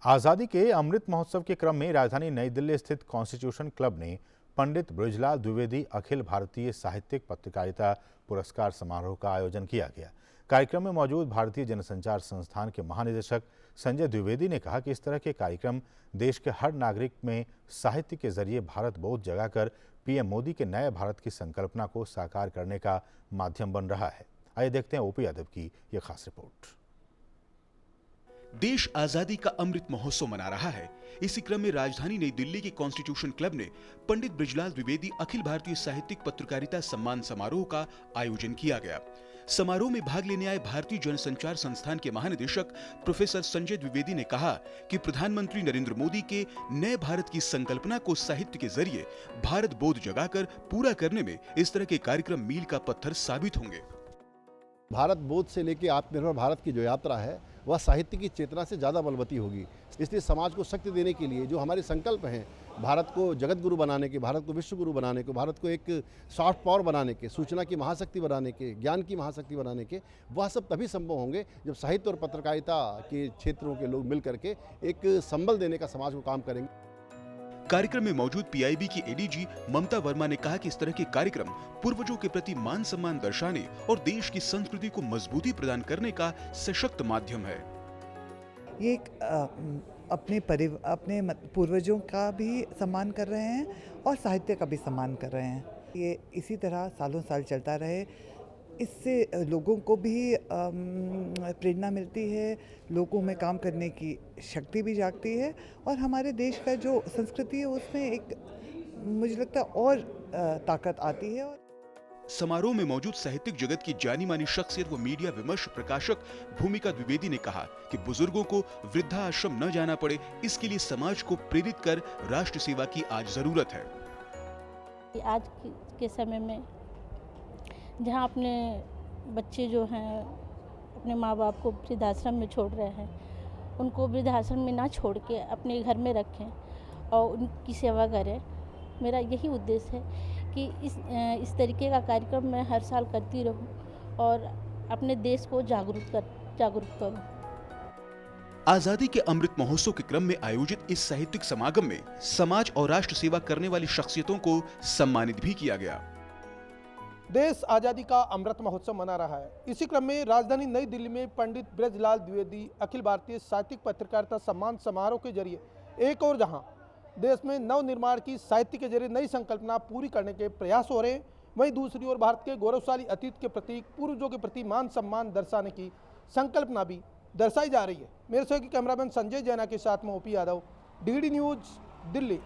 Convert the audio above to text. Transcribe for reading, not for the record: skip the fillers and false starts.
आज़ादी के अमृत महोत्सव के क्रम में राजधानी नई दिल्ली स्थित कॉन्स्टिट्यूशन क्लब ने पंडित बृजलाल द्विवेदी अखिल भारतीय साहित्यिक पत्रकारिता पुरस्कार समारोह का आयोजन किया गया। कार्यक्रम में मौजूद भारतीय जनसंचार संस्थान के महानिदेशक संजय द्विवेदी ने कहा कि इस तरह के कार्यक्रम देश के हर नागरिक में साहित्य के जरिए भारत बोध जगाकर पीएम मोदी के नए भारत की संकल्पना को साकार करने का माध्यम बन रहा है। आइए देखते हैं ओपी यादव की ये खास रिपोर्ट। देश आजादी का अमृत महोत्सव मना रहा है। इसी क्रम में राजधानी नई दिल्ली के कॉन्स्टिट्यूशन क्लब ने पंडित बृजलाल द्विवेदी अखिल भारतीय साहित्यिक पत्रकारिता सम्मान समारोह का आयोजन किया गया। समारोह में भाग लेने आए भारतीय जनसंचार संस्थान के महानिदेशक प्रोफेसर संजय द्विवेदी ने कहा कि प्रधानमंत्री नरेंद्र मोदी के नए भारत की संकल्पना को साहित्य के जरिए भारत बोध जगाकर पूरा करने में इस तरह के कार्यक्रम मील का पत्थर साबित होंगे। भारत बोध से लेकर आत्मनिर्भर भारत की जो यात्रा है वह साहित्य की चेतना से ज़्यादा बलवती होगी। इसलिए समाज को शक्ति देने के लिए जो हमारे संकल्प हैं, भारत को जगत गुरु बनाने के, भारत को विश्व गुरु बनाने के, भारत को एक सॉफ्ट पावर बनाने के, सूचना की महाशक्ति बनाने के, ज्ञान की महाशक्ति बनाने के, वह सब तभी संभव होंगे जब साहित्य और पत्रकारिता के क्षेत्रों के लोग मिल करके एक संबल देने का समाज को काम करेंगे। कार्यक्रम में मौजूद पीआईबी की एडीजी ममता वर्मा ने कहा कि इस तरह के कार्यक्रम पूर्वजों के प्रति मान सम्मान दर्शाने और देश की संस्कृति को मजबूती प्रदान करने का सशक्त माध्यम है। ये एक अपने पूर्वजों का भी सम्मान कर रहे हैं और साहित्य का भी सम्मान कर रहे हैं। ये इसी तरह सालों साल चलता रहे, इससे लोगों को भी प्रेरणा मिलती है, लोगों में काम करने की शक्ति भी जागती है और हमारे देश का जो संस्कृति है उसमें एक मुझे लगता है और ताकत आती है। समारोह में मौजूद साहित्यिक जगत की जानी मानी शख्सियत व मीडिया विमर्श प्रकाशक भूमिका द्विवेदी ने कहा कि बुजुर्गों को वृद्धा आश्रम न जाना पड़े, इसके लिए समाज को प्रेरित कर राष्ट्र सेवा की आज जरूरत है। आज के समय में जहाँ अपने बच्चे जो हैं अपने माँ बाप को वृद्धाश्रम में छोड़ रहे हैं, उनको वृद्धाश्रम में ना छोड़ के अपने घर में रखें और उनकी सेवा करें। मेरा यही उद्देश्य है कि इस तरीके का कार्यक्रम मैं हर साल करती रहूं और अपने देश को जागरूक करूं। आजादी के अमृत महोत्सव के क्रम में आयोजित इस साहित्यिक समागम में समाज और राष्ट्र सेवा करने वाली शख्सियतों को सम्मानित भी किया गया। देश आज़ादी का अमृत महोत्सव मना रहा है। इसी क्रम में राजधानी नई दिल्ली में पंडित बृजलाल द्विवेदी अखिल भारतीय साहित्यिक पत्रकारिता सम्मान समारोह के जरिए एक और जहां देश में नव निर्माण की साहित्य के जरिए नई संकल्पना पूरी करने के प्रयास हो रहे हैं, वहीं दूसरी ओर भारत के गौरवशाली अतीत के प्रतीक पूर्वजों के प्रति मान सम्मान दर्शाने की संकल्पना भी दर्शाई जा रही है। मेरे सहयोगी कैमरामैन संजय जैना के साथ में OP Yadav, DD news, Delhi.